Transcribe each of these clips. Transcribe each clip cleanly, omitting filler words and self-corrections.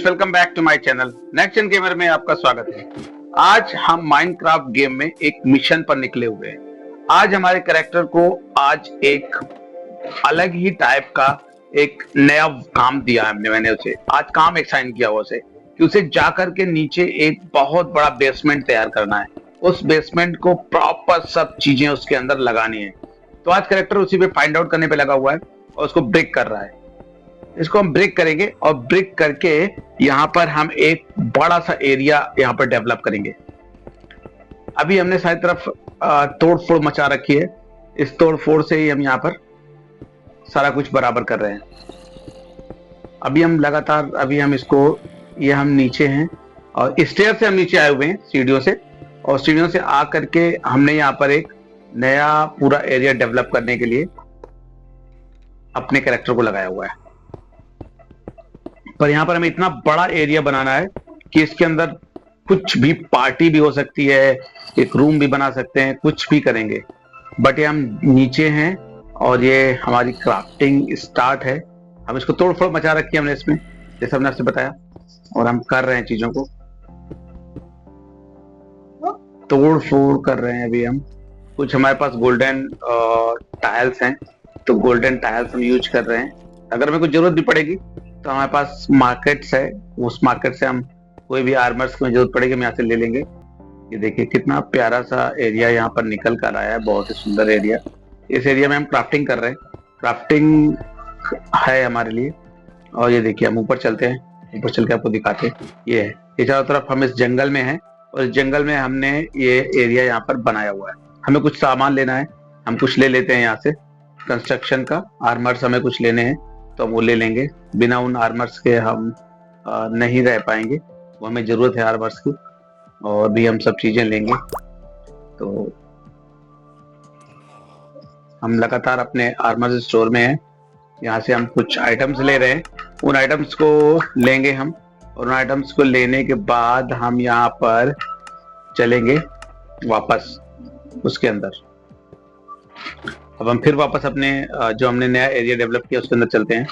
Welcome back to my channel next gen gamer में आपका स्वागत है। आज हम माइनक्राफ्ट गेम में एक मिशन पर निकले हुए हैं। आज हमारे कैरेक्टर को आज एक अलग ही टाइप का एक नया काम दिया है मैंने उसे। आज काम असाइन किया हुआ उसे कि उसे जाकर के नीचे एक बहुत बड़ा बेसमेंट तैयार करना है। उस बेसमेंट को प्रॉपर सब चीजें उसके अंदर लगानी है। तो आज कैरेक्टर उसी पे फाइंड आउट करने पे लगा हुआ है और उसको ब्रेक कर रहा है। इसको हम ब्रेक करेंगे और ब्रेक करके यहाँ पर हम एक बड़ा सा एरिया यहाँ पर डेवलप करेंगे। अभी हमने सारी तरफ तोड़ फोड़ मचा रखी है। इस तोड़ फोड़ से ही हम यहाँ पर सारा कुछ बराबर कर रहे हैं। अभी हम लगातार हम इसको ये हम नीचे हैं और स्टेयर से हम नीचे आए हुए हैं सीढ़ियों से, और सीढ़ियों से आ करके हमने यहाँ पर एक नया पूरा एरिया डेवलप करने के लिए अपने कैरेक्टर को लगाया हुआ है। पर यहाँ पर हमें इतना बड़ा एरिया बनाना है कि इसके अंदर कुछ भी पार्टी भी हो सकती है, एक रूम भी बना सकते हैं, कुछ भी करेंगे। बट ये हम नीचे हैं और ये हमारी क्राफ्टिंग स्टार्ट है। हम इसको तोड़ फोड़ मचा रखी है हमने इसमें, जैसे हमने आपसे बताया, और हम कर रहे हैं चीजों को तोड़ फोड़ कर रहे हैं। अभी हम कुछ हमारे पास गोल्डन टाइल्स हैं, तो गोल्डन टाइल्स हम यूज कर रहे हैं। अगर हमें कुछ जरूरत भी पड़ेगी तो हमारे पास मार्केट्स है, उस मार्केट से हम कोई भी आर्मर्स की जरूरत पड़ेगी हम यहाँ से ले लेंगे। ये देखिए कितना प्यारा सा एरिया यहाँ पर निकल कर आया है, बहुत ही सुंदर एरिया। इस एरिया में हम क्राफ्टिंग कर रहे हैं, क्राफ्टिंग है हमारे लिए। और ये देखिए हम ऊपर चलते हैं, ऊपर चल के आपको दिखाते हैं। ये है, ये चारों तरफ हम इस जंगल में हैं और इस जंगल में हमने ये एरिया यहाँ पर बनाया हुआ है। हमें कुछ सामान लेना है, हम कुछ ले लेते हैं यहाँ से कंस्ट्रक्शन का। आर्मर्स हमें कुछ लेने हैं तो हम वो ले लेंगे। बिना उन आर्मर्स के हम नहीं रह पाएंगे, वो हमें जरूरत है आर्मर्स की। और भी हम सब चीजें लेंगे। तो हम लगातार अपने आर्मर्स स्टोर में हैं, यहाँ से हम कुछ आइटम्स ले रहे हैं। उन आइटम्स को लेंगे हम, और उन आइटम्स को लेने के बाद हम यहाँ पर चलेंगे वापस उसके अंदर। अब हम फिर वापस अपने जो हमने नया एरिया डेवलप किया उसके अंदर चलते हैं।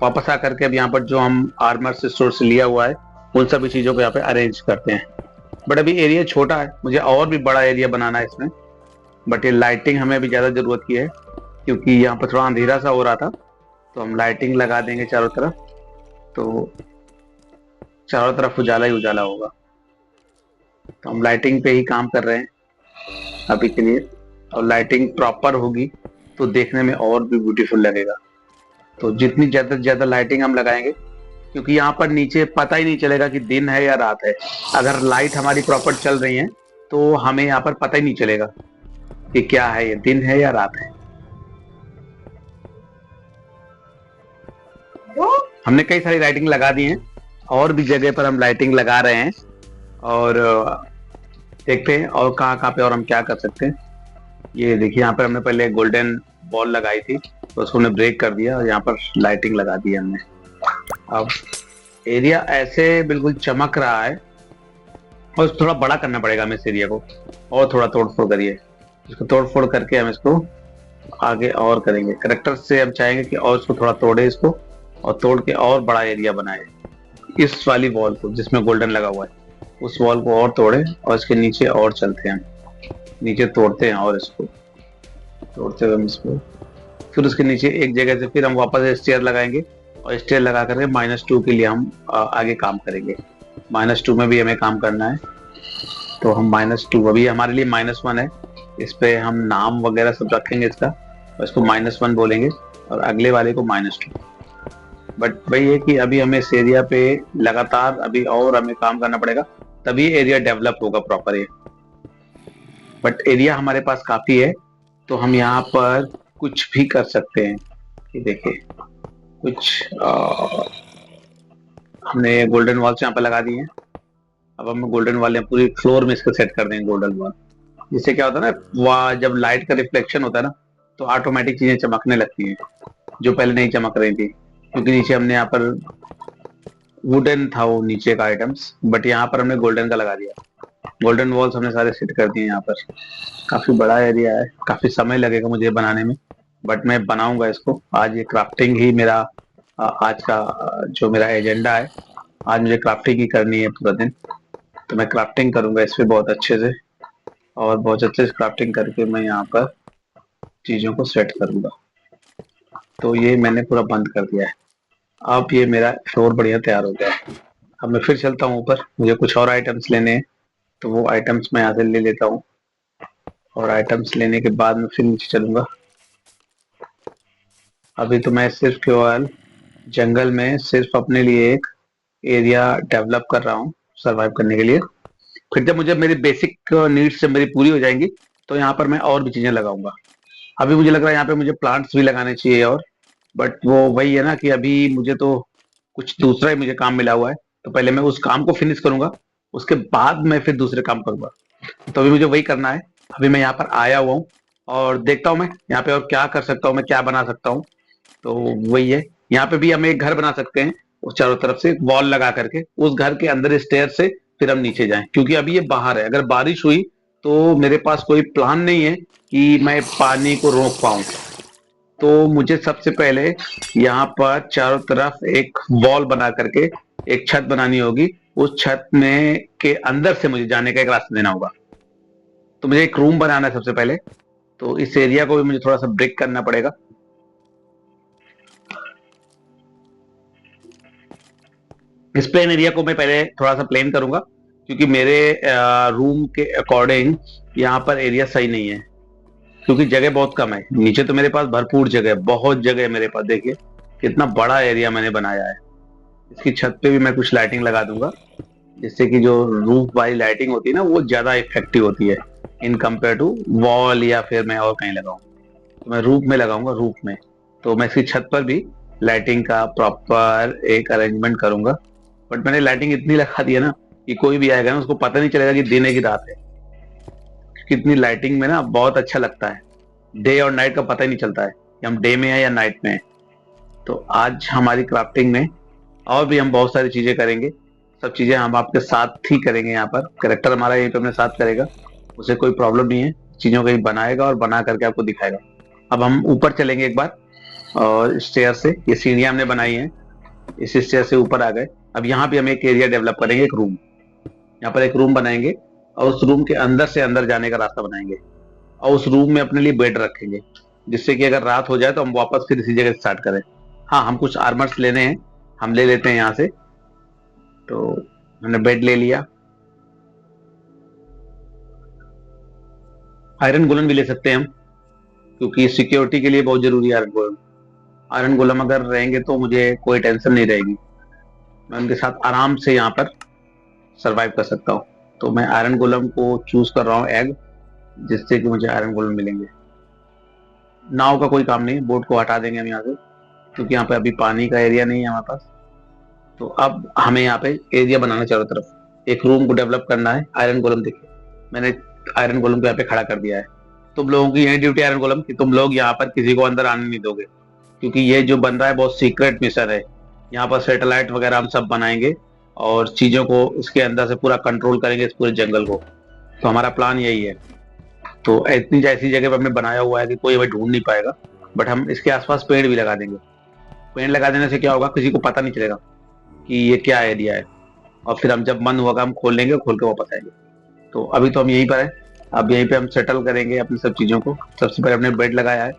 वापस आकर के अब यहाँ पर जो हम आर्मर से स्टोर से लिया हुआ है उन सभी चीजों को यहाँ पे अरेंज करते हैं। बट अभी एरिया छोटा है, मुझे और भी बड़ा एरिया बनाना है इसमें। बट ये लाइटिंग हमें अभी ज्यादा जरूरत की है क्योंकि यहाँ पर थोड़ा अंधेरा सा हो रहा था, तो हम लाइटिंग लगा देंगे चारों तरफ, तो चारों तरफ उजाला ही उजाला होगा। तो हम लाइटिंग पे ही काम कर रहे हैं अभी के लिए, और लाइटिंग प्रॉपर होगी तो देखने में और भी ब्यूटीफुल लगेगा। तो जितनी ज्यादा से ज्यादा लाइटिंग हम लगाएंगे, क्योंकि यहाँ पर नीचे पता ही नहीं चलेगा कि दिन है या रात है। अगर लाइट हमारी प्रॉपर चल रही है तो हमें यहाँ पर पता ही नहीं चलेगा कि क्या है, ये दिन है या रात है। हमने कई सारी लाइटिंग लगा दी है, और भी जगह पर हम लाइटिंग लगा रहे हैं, और देखते हैं और कहाँ पे और हम क्या कर सकते हैं। ये देखिए यहाँ पर हमने पहले गोल्डन बॉल लगाई थी तो उसको हमने ब्रेक कर दिया और यहाँ पर लाइटिंग लगा दी हमने। अब एरिया ऐसे बिल्कुल चमक रहा है, और थोड़ा बड़ा करना पड़ेगा हमें इस एरिया को, और थोड़ा तोड़ फोड़ करिए इसको। तोड़ फोड़ करके हम इसको आगे और करेंगे। करेक्टर से हम चाहेंगे कि और इसको थोड़ा तोड़े इसको, और तोड़ के और बड़ा एरिया बनाए। इस वाली वॉल को जिसमें गोल्डन लगा हुआ है उस वॉल को और तोड़े, और इसके नीचे और चलते हैं, नीचे तोड़ते हैं और इसको तोड़ते हुए हम इसको फिर उसके नीचे एक जगह से फिर हम वापस स्टेयर लगाएंगे, और स्टेयर लगा करके -2 के लिए हम आगे काम करेंगे। -2 में भी हमें काम करना है, तो हम -2 अभी हमारे लिए -1 है। इस पे हम नाम वगैरह सब रखेंगे इसका, और इसको -1 बोलेंगे, और अगले वाले को -2। बट वही है कि अभी हमें इस एरिया पे लगातार अभी और हमें काम करना पड़ेगा, तभी एरिया डेवलप होगा प्रॉपर ये। बट एरिया हमारे पास काफी है, तो हम यहाँ पर कुछ भी कर सकते हैं। ये देखिए कुछ हमने गोल्डन वॉल्स यहाँ पर लगा दी हैं। अब हम गोल्डन वाले पूरी फ्लोर में इसको सेट कर देंगे गोल्डन वॉल। जिससे क्या होता है ना, वहाँ जब लाइट का रिफ्लेक्शन होता है ना, तो ऑटोमेटिक चीजें चमकने लगती हैं जो पहले नहीं चमक रही थी, क्योंकि नीचे हमने यहाँ पर वुडन था वो नीचे का आइटम्स, बट यहाँ पर हमने गोल्डन का लगा दिया। गोल्डन वॉल्स हमने सारे सेट कर दिए यहाँ पर। काफी बड़ा एरिया है, काफी समय लगेगा मुझे बनाने में, बट मैं बनाऊंगा इसको। आज ये क्राफ्टिंग ही मेरा आज का जो मेरा एजेंडा है, आज मुझे क्राफ्टिंग ही करनी है पूरा दिन। तो मैं क्राफ्टिंग करूंगा इस पे बहुत अच्छे से, और बहुत अच्छे से क्राफ्टिंग करके मैं यहाँ पर चीज़ों को सेट करूंगा। तो ये मैंने पूरा बंद कर दिया है। अब ये मेरा फ्लोर बढ़िया तैयार हो गया है। अब मैं फिर चलता हूँ ऊपर, मुझे कुछ और आइटम्स लेने हैं, तो वो आइटम्स मैं यहाँ से ले लेता हूँ। और आइटम्स लेने के बाद मैं फिर नीचे चलूंगा। अभी तो मैं सिर्फ केवल जंगल में सिर्फ अपने लिए एक एरिया डेवलप कर रहा हूँ सरवाइव करने के लिए। फिर जब मुझे मेरी बेसिक नीड्स से मेरी पूरी हो जाएंगी, तो यहाँ पर मैं और भी चीजें लगाऊंगा। अभी मुझे लग रहा है यहाँ पे मुझे प्लांट्स भी लगाने चाहिए, और बट वो वही है ना कि अभी मुझे तो कुछ दूसरा ही मुझे काम मिला हुआ है। तो पहले मैं उस काम को फिनिश करूंगा, उसके बाद मैं फिर दूसरे काम करूंगा। तो अभी मुझे वही करना है। अभी मैं यहाँ पर आया हुआ हूँ और देखता हूँ मैं यहाँ पे और क्या कर सकता हूँ, मैं क्या बना सकता हूँ। तो वही है, यहाँ पे भी हम एक घर बना सकते हैं, उस चारों तरफ से वॉल लगा करके उस घर के अंदर स्टेयर से फिर हम नीचे जाएं, क्योंकि अभी ये बाहर है। अगर बारिश हुई तो मेरे पास कोई प्लान नहीं है कि मैं पानी को रोक पाऊं। तो मुझे सबसे पहले यहाँ पर चारों तरफ एक वॉल बना करके एक छत बनानी होगी। उस छत में के अंदर से मुझे जाने का एक रास्ता देना होगा। तो मुझे एक रूम बनाना है सबसे पहले। तो इस एरिया को भी मुझे थोड़ा सा ब्रेक करना पड़ेगा। इस प्लेन एरिया को मैं पहले थोड़ा सा प्लेन करूंगा, क्योंकि मेरे रूम के अकॉर्डिंग यहाँ पर एरिया सही नहीं है, क्योंकि जगह बहुत कम है। नीचे तो मेरे पास भरपूर जगह है, बहुत जगह है मेरे पास। देखिए कितना बड़ा एरिया मैंने बनाया है। इसकी छत पे भी मैं कुछ लाइटिंग लगा दूंगा, जिससे कि जो रूफ वाली लाइटिंग होती है ना, वो ज्यादा इफेक्टिव होती है इन कंपेयर टू वॉल, या फिर मैं और कहीं लगाऊं। तो मैं रूफ में लगाऊंगा, रूफ में। तो मैं इसकी छत पर भी लाइटिंग का प्रॉपर एक अरेंजमेंट करूंगा। बट मैंने लाइटिंग इतनी लगा दी है ना कि कोई भी आएगा ना उसको पता नहीं चलेगा कि दिन है कि रात है। कितनी लाइटिंग में ना बहुत अच्छा लगता है, डे और नाइट का पता ही नहीं चलता है कि हम डे में है या नाइट में है। तो आज हमारी क्राफ्टिंग में और भी हम बहुत सारी चीजें करेंगे। सब चीजें हम आपके साथ ही करेंगे। यहाँ पर करेक्टर हमारा यहीं पे अपने साथ करेगा, उसे कोई प्रॉब्लम नहीं है। चीजों को ही बनाएगा और बना करके आपको दिखाएगा। अब हम ऊपर चलेंगे एक बार, और स्टेयर से, ये सीढ़ियां हमने बनाई हैं, इस स्टेयर से ऊपर आ गए। अब यहाँ भी हम एक एरिया डेवलप करेंगे, एक रूम। यहाँ पर एक रूम बनाएंगे, और उस रूम के अंदर से अंदर जाने का रास्ता बनाएंगे। और उस रूम में अपने लिए बेड रखेंगे, जिससे कि अगर रात हो जाए तो हम वापस फिर इसी जगह स्टार्ट करें। हाँ, हम कुछ आर्मर्स लेने हैं, हम ले लेते हैं यहाँ से। तो हमने बेड ले लिया। आयरन गोलन भी ले सकते हैं हम, क्योंकि सिक्योरिटी के लिए बहुत जरूरी है आयरन गोलन। आयरन गोलम अगर रहेंगे तो मुझे कोई टेंशन नहीं रहेगी, मैं उनके साथ आराम से यहाँ पर सरवाइव कर सकता हूँ। तो मैं आयरन गोलम को चूज कर रहा हूँ एग, जिससे कि मुझे आयरन गोलम मिलेंगे। नाव का कोई काम नहीं, बोट को हटा देंगे हम यहाँ से, क्योंकि यहाँ पे अभी पानी का एरिया नहीं है हमारे पास। तो अब हमें यहाँ पे एरिया बनाना चारों तरफ, एक रूम को डेवलप करना है। आयरन गोलम देखिए, मैंने आयरन गोलम को यहाँ पे खड़ा कर दिया है। तुम लोगों की यही ड्यूटी आयरन गोलम कि तुम लोग यहाँ पर किसी को अंदर आने नहीं दोगे, क्योंकि ये जो बन रहा है बहुत सीक्रेट मिशन है। यहाँ पर सैटेलाइट वगैरह हम सब बनाएंगे, और चीजों को इसके अंदर से पूरा कंट्रोल करेंगे, इस पूरे जंगल को। तो हमारा प्लान यही है। तो इतनी ऐसी जगह पे हमने बनाया हुआ है कि कोई हमें ढूंढ नहीं पाएगा। बट हम इसके आसपास पेड़ भी लगा देंगे। पेड़ लगा देने से क्या होगा, किसी को पता नहीं चलेगा कि ये क्या एरिया है। और फिर हम जब मन होगा हम खोल लेंगे, खोल के वापस आएंगे। तो अभी तो हम यहीं पर है। अब यहीं पे हम सेटल करेंगे अपनी सब चीजों को। सबसे पहले हमने बेड लगाया है,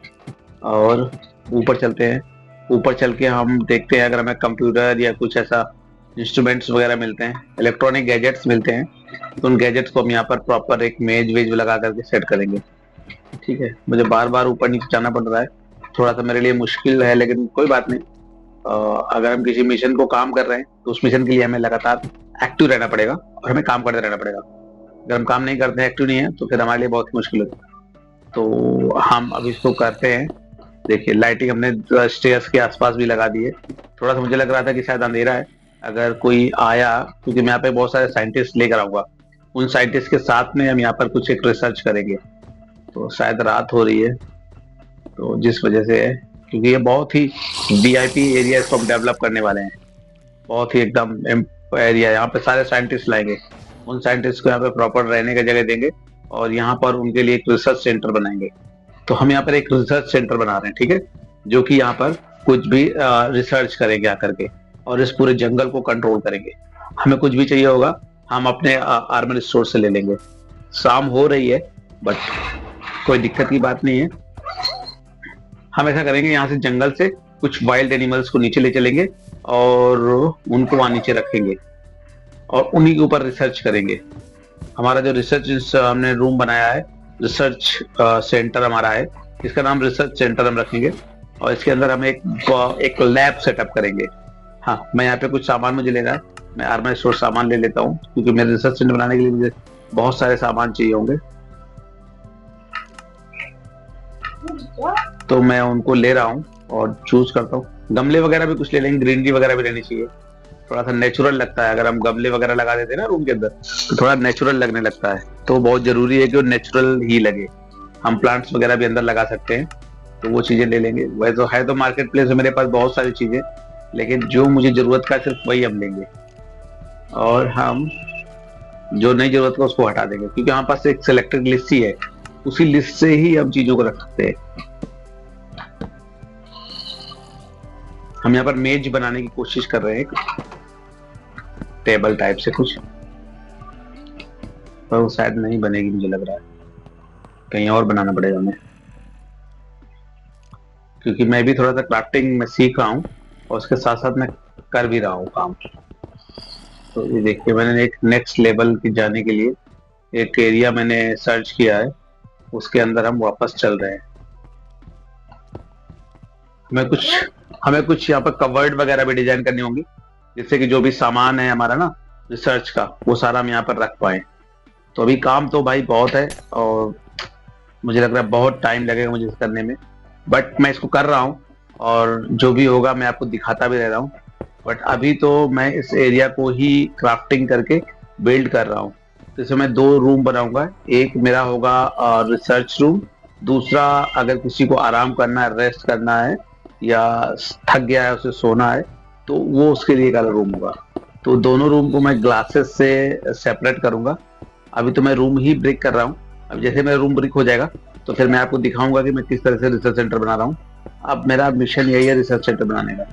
और ऊपर चलते हैं। ऊपर चल के हम देखते हैं अगर हमें कंप्यूटर या कुछ ऐसा इंस्ट्रूमेंट्स वगैरह मिलते हैं, इलेक्ट्रॉनिक गैजेट्स मिलते हैं, तो उन गैजेट्स को हम यहाँ पर प्रॉपर एक मेज वेज लगा करके सेट करेंगे। ठीक है, मुझे बार बार ऊपर नीचे जाना पड़ रहा है, थोड़ा सा मेरे लिए मुश्किल है, लेकिन कोई बात नहीं। अगर हम किसी मिशन को काम कर रहे हैं तो उस मिशन के लिए हमें लगातार एक्टिव रहना पड़ेगा, और हमें काम करते रहना पड़ेगा। अगर हम काम नहीं करते हैं, एक्टिव नहीं है, तो फिर हमारे लिए बहुत मुश्किल होती है। तो हम अब इसको करते हैं। देखिए लाइटिंग हमने स्टेयर्स के आसपास भी लगा दी है। थोड़ा सा मुझे लग रहा था कि शायद अंधेरा है, अगर कोई आया, क्योंकि मैं यहाँ पे बहुत सारे साइंटिस्ट लेकर आऊंगा। उन साइंटिस्ट के साथ में हम यहाँ पर कुछ एक रिसर्च करेंगे। तो शायद रात हो रही है, तो जिस वजह से है, क्योंकि ये बहुत ही वीआईपी एरिया इसको हम डेवलप करने वाले हैं। बहुत ही एकदम एरिया, यहाँ पे सारे साइंटिस्ट लाएंगे। उन साइंटिस्ट को यहाँ पे प्रॉपर रहने का जगह देंगे, और यहाँ पर उनके लिए एक रिसर्च सेंटर बनाएंगे। तो हम यहाँ पर एक रिसर्च सेंटर बना रहे हैं, ठीक है, जो कि यहाँ पर कुछ भी रिसर्च करेंगे आकर के, और इस पूरे जंगल को कंट्रोल करेंगे। हमें कुछ भी चाहिए होगा हम अपने आर्मर स्टोर से ले लेंगे। शाम हो रही है, बट कोई दिक्कत की बात नहीं है। हम ऐसा करेंगे, यहाँ से जंगल से कुछ वाइल्ड एनिमल्स को नीचे ले चलेंगे और उनको वहां नीचे रखेंगे और उन्हीं के ऊपर रिसर्च करेंगे। हमारा जो रिसर्च हमने रूम बनाया है, रिसर्च सेंटर हमारा है, इसका नाम रिसर्च सेंटर हम रखेंगे। और इसके अंदर हम एक लैब सेटअप करेंगे। हाँ, मैं यहाँ पे कुछ सामान मुझे लेना है, मैं आर्मर स्टोर सामान ले लेता हूँ, क्योंकि मेरे रिसर्च सेंटर बनाने के लिए मुझे बहुत सारे सामान चाहिए होंगे, तो मैं उनको ले रहा हूँ और चूज करता हूँ। गमले वगैरह भी कुछ ले लेंगे, ग्रीनरी वगैरह भी रहनी चाहिए, थोड़ा सा नेचुरल लगता है। अगर हम गमले वगैरह लगा देते हैं ना रूम के अंदर, तो थोड़ा नेचुरल लगने लगता है, तो बहुत जरूरी है कि वो नेचुरल ही लगे। हम प्लांट्स वगैरह भी अंदर लगा सकते हैं, तो वो चीजें ले लेंगे। वैसे तो है तो मार्केट प्लेस में मेरे पास बहुत सारी चीजें, लेकिन जो मुझे जरूरत का सिर्फ वही हम लेंगे, और हम जो नहीं जरूरत का उसको हटा देंगे, क्योंकि हमारे पास एक सिलेक्टेड लिस्ट ही है, उसी लिस्ट से ही हम चीजों को रख सकते हैं। हम यहाँ पर मेज बनाने की कोशिश कर रहे हैं, टेबल टाइप से कुछ, पर वो शायद नहीं बनेगी, मुझे लग रहा है कहीं और बनाना पड़ेगा हमें, क्योंकि मैं भी थोड़ा सा क्राफ्टिंग में सीख रहा हूँ और उसके साथ साथ मैं कर भी रहा हूँ काम। तो ये देखिए, मैंने एक नेक्स्ट लेवल की जाने के लिए एक एरिया मैंने सर्च किया है, उसके अंदर हम वापस चल रहे हैं। हमें कुछ यहाँ पर कवर्ड वगैरह भी डिजाइन करनी होंगी, जिससे कि जो भी सामान है हमारा ना रिसर्च का, वो सारा हम यहाँ पर रख पाए। तो अभी काम तो भाई बहुत है, और मुझे लग रहा है बहुत टाइम लगेगा मुझे इस करने में, बट मैं इसको कर रहा हूँ, और जो भी होगा मैं आपको दिखाता भी रह रहा हूँ। बट अभी तो मैं इस एरिया को ही क्राफ्टिंग करके बिल्ड कर रहा हूँ। तो इसमें मैं 2 रूम बनाऊंगा, एक मेरा होगा रिसर्च रूम, दूसरा अगर किसी को आराम करना है, रेस्ट करना है, या थक गया है उसे सोना है, तो वो उसके लिए एक अलग रूम होगा। तो दोनों रूम को मैं ग्लासेस से सेपरेट करूंगा। अभी तो मैं रूम ही ब्रेक कर रहा हूँ, अब जैसे मेरा रूम ब्रेक हो जाएगा तो फिर मैं आपको दिखाऊंगा कि मैं किस तरह से रिसर्च सेंटर बना रहा हूँ। अब मेरा मिशन यही है रिसर्च सेंटर बनाने का,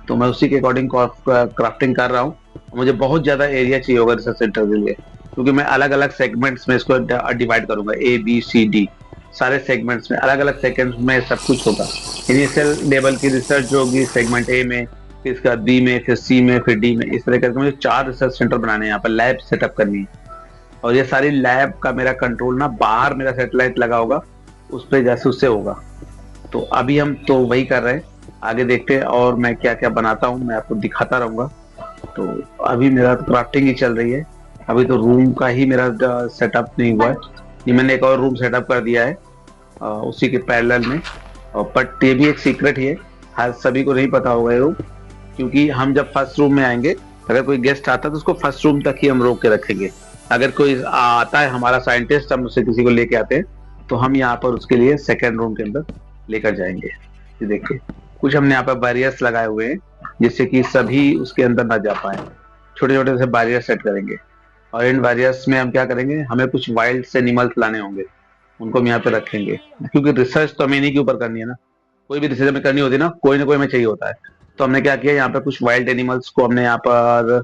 तो मैं उसी के अकॉर्डिंग क्राफ्टिंग कर रहा हूँ। मुझे बहुत ज्यादा एरिया चाहिए होगा रिसर्च सेंटर के लिए, क्योंकि मैं अलग अलग सेगमेंट्स में इसको डिवाइड करूंगा, A B C D, सारे सेगमेंट्स में, अलग अलग सेगमेंट्स में सब कुछ होगा। इनिशियल लेवल की रिसर्च होगी सेगमेंट A में, फिर इसका B में, फिर C में, फिर D में, इस तरह करके मुझे 4 रिसर्च सेंटर बनाने हैं, यहाँ पर लैब सेटअप करनी है। और ये सारी लैब का मेरा कंट्रोल ना बाहर मेरा सैटेलाइट लगा होगा, उस पर जैसे उससे होगा। तो अभी हम तो वही कर रहे हैं, आगे देखते हैं और मैं क्या क्या बनाता हूँ मैं आपको दिखाता रहूंगा। तो अभी मेरा तो क्राफ्टिंग ही चल रही है, अभी तो रूम का ही मेरा सेटअप नहीं हुआ है। ये मैंने एक और रूम सेटअप कर दिया है उसी के पैरेलल में, और बट ये भी एक सीक्रेट ही है, हर सभी को नहीं पता होगा ये रूम, क्योंकि हम जब फर्स्ट रूम में आएंगे, अगर कोई गेस्ट आता है तो उसको फर्स्ट रूम तक ही हम रोक के रखेंगे। अगर कोई आता है हमारा साइंटिस्ट, हम उससे किसी को लेके आते हैं, तो हम यहाँ पर उसके लिए सेकेंड रूम के अंदर लेकर जाएंगे। ये देखिए, कुछ हमने यहाँ पर बैरियर्स लगाए हुए हैं, जिससे कि सभी उसके अंदर ना जा पाए। छोटे छोटे से बैरियर सेट करेंगे, और इन बैरियर्स में हम क्या करेंगे, हमें कुछ वाइल्ड से एनिमल्स लाने होंगे, उनको हम यहाँ पे रखेंगे, क्योंकि रिसर्च तो हमें इन्हीं के ऊपर करनी है ना। कोई भी रिसर्च हमें करनी होती है ना कोई हमें चाहिए होता है। तो हमने क्या किया, यहाँ पे कुछ वाइल्ड एनिमल्स को हमने यहाँ पर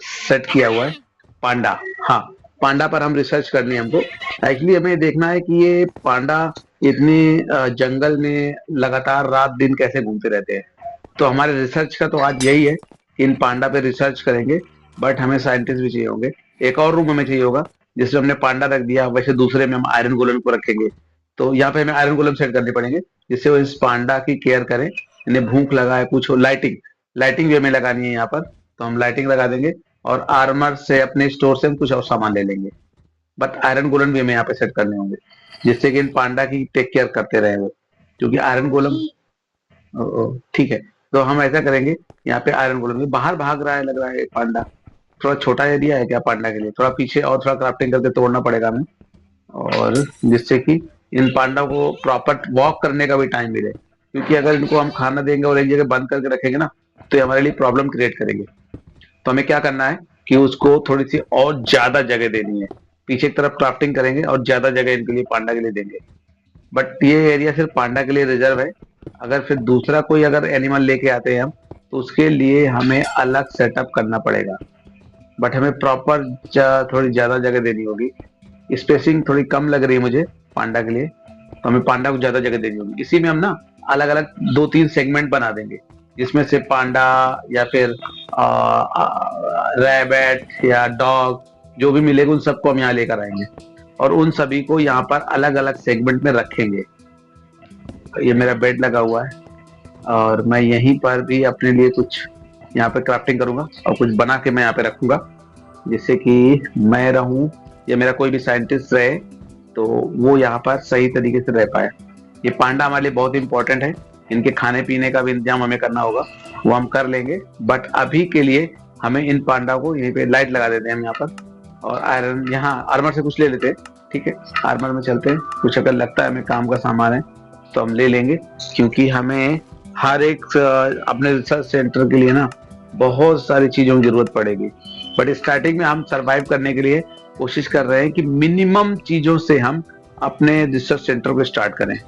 सेट किया हुआ है। पांडा, हाँ, पांडा पर हम रिसर्च करनी है हमको। एक्चुअली हमें देखना है कि ये पांडा इतने जंगल में लगातार रात दिन कैसे घूमते रहते हैं। तो हमारे रिसर्च का तो आज यही है कि इन पांडा पे रिसर्च करेंगे, बट हमें साइंटिस्ट भी चाहिए होंगे। एक और रूम हमें चाहिए होगा, जिसमें हमने पांडा रख दिया, वैसे दूसरे में हम आयरन गोलेम को रखेंगे। तो यहाँ पे हमें आयरन गोलेम सेट करने पड़ेंगे, जिससे वो इस पांडा की केयर करें, इन्हें भूख लगा है कुछ हो। लाइटिंग लाइटिंग भी हमें लगानी है यहाँ पर, तो हम लाइटिंग लगा देंगे, और आर्मर से अपने स्टोर से हम कुछ और सामान ले लेंगे। बट आयरन गोलम भी हमें यहाँ पे सेट करने होंगे, जिससे कि इन पांडा की टेक केयर करते रहे वो, क्योंकि आयरन गोलम, ठीक है। तो हम ऐसा करेंगे, यहाँ पे आयरन गोलम बाहर भाग रहा है, लग रहा है पांडा। थोड़ा छोटा एरिया है क्या पांडा के लिए, थोड़ा पीछे और थोड़ा क्राफ्टिंग करके तोड़ना पड़ेगा हमें, और जिससे कि इन पांडा को प्रॉपर वॉक करने का भी टाइम मिले, क्योंकि अगर इनको हम खाना देंगे और एक जगह बंद करके रखेंगे ना, तो ये हमारे लिए प्रॉब्लम क्रिएट करेंगे। तो हमें क्या करना है कि उसको थोड़ी सी और ज्यादा जगह देनी है, पीछे की तरफ क्राफ्टिंग करेंगे और ज्यादा जगह इनके लिए पांडा के लिए देंगे। बट ये एरिया सिर्फ पांडा के लिए रिजर्व है, अगर फिर दूसरा कोई अगर एनिमल लेके आते हैं हम, तो उसके लिए हमें अलग सेटअप करना पड़ेगा। बट हमें प्रॉपर थोड़ी ज्यादा जगह देनी होगी। स्पेसिंग थोड़ी कम लग रही है मुझे पांडा के लिए, तो हमें पांडा को ज्यादा जगह देनी होगी। इसी में हम ना अलग अलग 2-3 सेगमेंट बना देंगे, जिसमें से पांडा या फिर रैबिट या डॉग जो भी मिलेगा उन सबको हम यहाँ लेकर आएंगे, और उन सभी को यहाँ पर अलग अलग सेगमेंट में रखेंगे। ये मेरा बेड लगा हुआ है, और मैं यहीं पर भी अपने लिए कुछ यहाँ पे क्राफ्टिंग करूंगा और कुछ बना के मैं यहाँ पे रखूंगा, जिससे कि मैं रहूं या मेरा कोई भी साइंटिस्ट रहे तो वो यहाँ पर सही तरीके से रह पाए। ये पांडा हमारे लिए बहुत इंपॉर्टेंट है। इनके खाने पीने का भी इंतजाम हमें करना होगा, वो हम कर लेंगे। बट अभी के लिए हमें इन पांडा को यहीं पे लाइट लगा देते हैं हम यहाँ पर, और आयरन यहाँ आर्मर से कुछ ले लेते हैं। ठीक है, आर्मर में चलते हैं, कुछ अगर लगता है हमें काम का सामान है तो हम ले लेंगे, क्योंकि हमें हर एक अपने रिसर्च सेंटर के लिए ना बहुत सारी चीजों की जरूरत पड़ेगी। बट स्टार्टिंग में हम सरवाइव करने के लिए कोशिश कर रहे हैं कि मिनिमम चीजों से हम अपने रिसर्च सेंटर को स्टार्ट करें।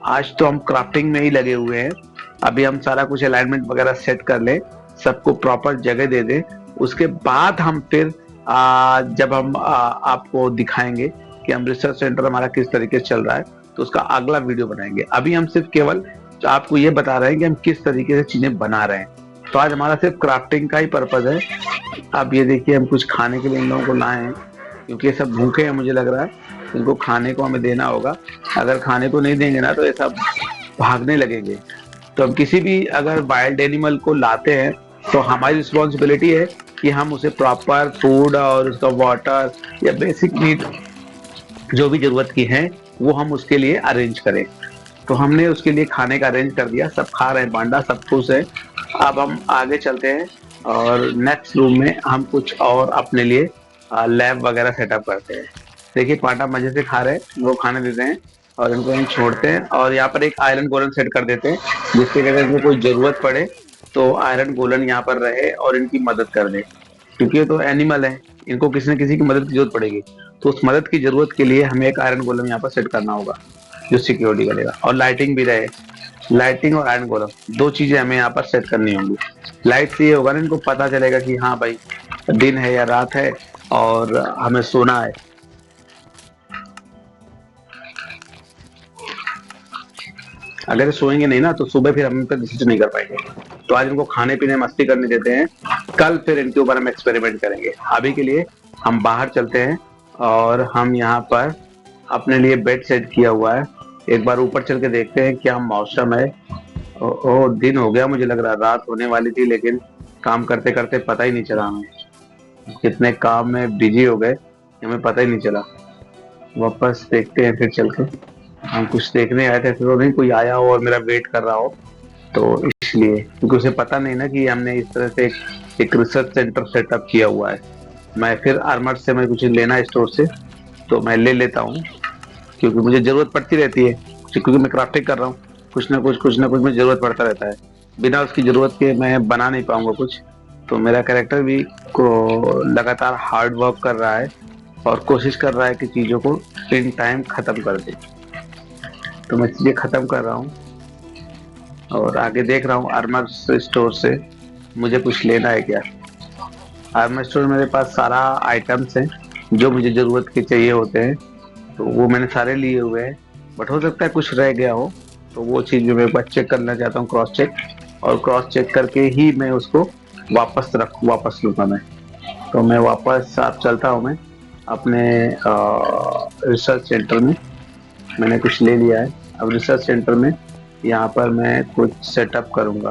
आज तो हम क्राफ्टिंग में ही लगे हुए हैं। अभी हम सारा कुछ अलाइनमेंट वगैरह सेट कर लें, सबको प्रॉपर जगह दे दें, उसके बाद हम फिर जब हम आपको दिखाएंगे कि हम रिसर्च सेंटर हमारा किस तरीके से चल रहा है, तो उसका अगला वीडियो बनाएंगे। अभी हम सिर्फ केवल आपको ये बता रहे हैं कि हम किस तरीके से चीजें बना रहे हैं। तो आज हमारा सिर्फ क्राफ्टिंग का ही पर्पज है। अब ये देखिए, हम कुछ खाने के लिए इन लोगों को लाए हैं, क्योंकि ये सब भूखे हैं मुझे लग रहा है, इनको खाने को हमें देना होगा। अगर खाने को नहीं देंगे ना तो ये सब भागने लगेंगे। तो हम किसी भी अगर वाइल्ड एनिमल को लाते हैं तो हमारी रिस्पॉन्सिबिलिटी है कि हम उसे प्रॉपर फूड और उसका वाटर या बेसिक नीड जो भी जरूरत की है वो हम उसके लिए अरेंज करें। तो हमने उसके लिए खाने का अरेंज कर दिया, सब खा रहे हैं, पांडा सब खुश है। अब हम आगे चलते हैं और नेक्स्ट रूम में हम कुछ और अपने लिए लैब वगैरह सेटअप करते हैं। देखिए पांडा मजे से खा रहे हैं, वो खाने देते हैं और इनको हम छोड़ते हैं, और यहाँ पर एक आयरन गोलन सेट कर देते हैं, जिससे कि अगर इनको कोई जरूरत पड़े तो आयरन गोलन यहाँ पर रहे और इनकी मदद कर दे। क्योंकि ये तो एनिमल है, इनको किसी न किसी की मदद की जरूरत पड़ेगी, तो उस मदद की जरूरत के लिए हमें एक आयरन गोलम यहाँ पर सेट करना होगा जो सिक्योरिटी करेगा, और लाइटिंग भी रहे। लाइटिंग और आयरन गोलम दो चीजें हमें यहाँ पर सेट करनी होंगी। लाइट से ये होगा ना, इनको पता चलेगा कि हाँ भाई दिन है या रात है और हमें सोना है। अगर सोएंगे नहीं ना तो सुबह फिर हम तक डिसीजन नहीं कर पाएंगे। तो आज इनको खाने पीने मस्ती करने देते हैं, कल फिर इनके ऊपर हम एक्सपेरिमेंट करेंगे। अभी के लिए हम बाहर चलते हैं और हम यहाँ पर अपने लिए बेड सेट किया हुआ है। एक बार ऊपर चल के देखते हैं क्या मौसम है। ओ दिन हो गया, मुझे लग रहा रात होने वाली थी, लेकिन काम करते करते पता ही नहीं चला हमें, कितने काम में बिजी हो गए हमें पता ही नहीं चला। वापस देखते हैं फिर चल के, हम कुछ देखने आए थे फिर वो नहीं कोई आया हो और मेरा वेट कर रहा हो, तो इसलिए, क्योंकि उसे पता नहीं ना कि हमने इस तरह से एक रिसर्च सेंटर सेटअप किया हुआ है। मैं फिर आर्मर से मैं कुछ लेना है स्टोर से, तो मैं ले लेता हूँ, क्योंकि मुझे जरूरत पड़ती रहती है, क्योंकि मैं क्राफ्टिंग कर रहा हूँ, कुछ ना कुछ मुझे जरूरत पड़ता रहता है। बिना उसकी जरूरत के मैं बना नहीं पाऊंगा कुछ। तो मेरा कैरेक्टर भी को लगातार हार्ड वर्क कर रहा है और कोशिश कर रहा है कि चीजों को इन टाइम खत्म कर दे। तो मैं चीजें खत्म कर रहा हूँ और आगे देख रहा हूँ आर्मर स्टोर से मुझे कुछ लेना है क्या। आर्मर स्टोर मेरे पास सारा आइटम्स हैं जो मुझे जरूरत के चाहिए होते हैं, तो वो मैंने सारे लिए हुए हैं। बट हो सकता है कुछ रह गया हो, तो वो चीज़ मैं एक बार चेक करना चाहता हूँ, क्रॉस चेक, और क्रॉस चेक करके ही मैं उसको वापस लूँगा मैं। तो मैं वापस आप चलता हूँ मैं अपने रिसर्च सेंटर में। मैंने कुछ ले लिया है, अब रिसर्च सेंटर में यहाँ पर मैं कुछ सेटअप करूँगा।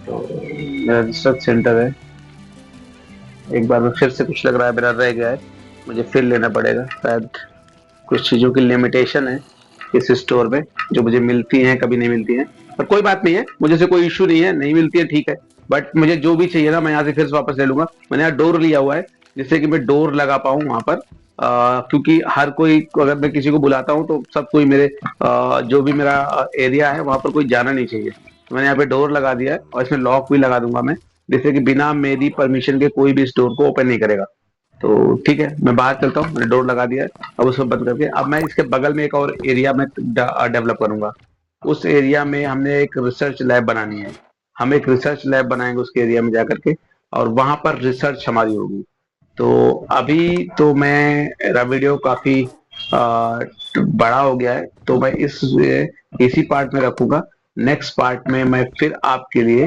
तो मेरा रिसर्च सेंटर है, एक बार में फिर से कुछ लग रहा है मेरा रह गया है, मुझे फिर लेना पड़ेगा। शायद कुछ चीज़ों की लिमिटेशन है इस स्टोर में, जो मुझे मिलती हैं कभी नहीं मिलती हैं, पर कोई बात नहीं है, मुझे से कोई इशू नहीं है, नहीं मिलती है ठीक है। बट मुझे जो भी चाहिए ना मैं यहाँ से फिर से वापस ले लूंगा। मैंने यहाँ डोर लिया हुआ है जिससे कि मैं डोर लगा पाऊँ वहां पर, क्योंकि हर कोई अगर मैं किसी को बुलाता हूँ तो सब कोई मेरे जो भी मेरा एरिया है वहां पर कोई जाना नहीं चाहिए। तो मैंने यहाँ पे डोर लगा दिया है और इसमें लॉक भी लगा दूंगा मैं, जिससे कि बिना मेरी परमिशन के कोई भी इस डोर को ओपन नहीं करेगा। तो ठीक है, मैं बाहर चलता हूँ, मैंने डोर लगा दिया है, अब उसको बंद करके अब मैं इसके बगल में एक और एरिया में डेवलप करूंगा। उस एरिया में हमने एक रिसर्च लैब बनानी है। हम एक रिसर्च लैब बनाएंगे उसके एरिया में जाकर के, और वहां पर रिसर्च हमारी होगी। तो अभी तो मेरा वीडियो काफी बड़ा हो गया है, तो मैं इसी पार्ट में रखूंगा। नेक्स्ट पार्ट में मैं फिर आपके लिए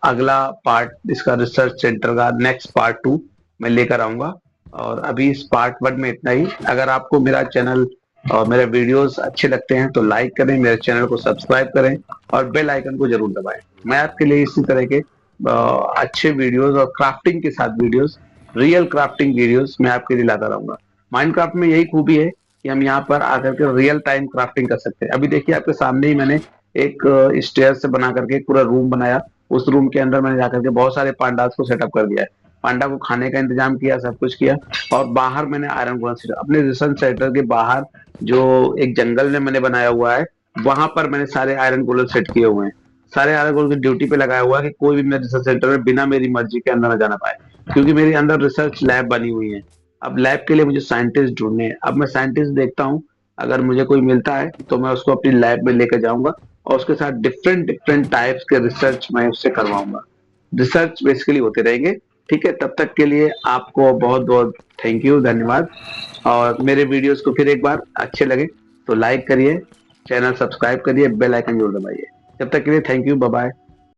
अगला पार्ट इसका रिसर्च सेंटर का नेक्स्ट पार्ट 2 मैं लेकर आऊंगा। और अभी इस पार्ट 1 में इतना ही। अगर आपको मेरा चैनल और मेरे वीडियोस अच्छे लगते हैं तो लाइक करें, मेरे चैनल को सब्सक्राइब करें और बेल आइकन को जरूर दबाएं। मैं आपके लिए इसी तरह के अच्छे वीडियोस और क्राफ्टिंग के साथ वीडियोस, रियल क्राफ्टिंग वीडियोस मैं आपके लिए लाता रहूंगा। माइनक्राफ्ट में यही खूबी है कि हम यहाँ पर आकर के रियल टाइम क्राफ्टिंग कर सकते हैं। अभी देखिए आपके सामने ही मैंने एक स्टेयर से बना करके एक पूरा रूम बनाया। उस रूम के अंदर मैंने जाकर के बहुत सारे पांडास को सेटअप कर दिया है। पांडा को खाने का इंतजाम किया, सब कुछ किया। और बाहर मैंने आयरन गोला सेट अपने रिसर्च सेंटर के बाहर जो एक जंगल में मैंने बनाया हुआ है, वहां पर मैंने सारे आयरन गोले सेट किए हुए हैं। सारे आयरन गोले की ड्यूटी पे लगाया हुआ है कि कोई भी मेरे रिसर्च सेंटर में बिना मेरी मर्जी के अंदर न जाना पाए, क्योंकि मेरे अंदर रिसर्च लैब बनी हुई है। अब लैब के लिए मुझे साइंटिस्ट ढूंढने हैं। अब मैं साइंटिस्ट देखता हूँ, अगर मुझे कोई मिलता है तो मैं उसको अपनी लैब में लेकर जाऊंगा और उसके साथ डिफरेंट डिफरेंट टाइप्स के रिसर्च मैं उससे करवाऊंगा। रिसर्च बेसिकली होते रहेंगे। ठीक है, तब तक के लिए आपको बहुत बहुत थैंक यू, धन्यवाद। और मेरे वीडियोस को फिर एक बार अच्छे लगे तो लाइक करिए, चैनल सब्सक्राइब करिए, बेल आइकन जरूर दबाइए। तब तक के लिए थैंक यू, बाय बाय।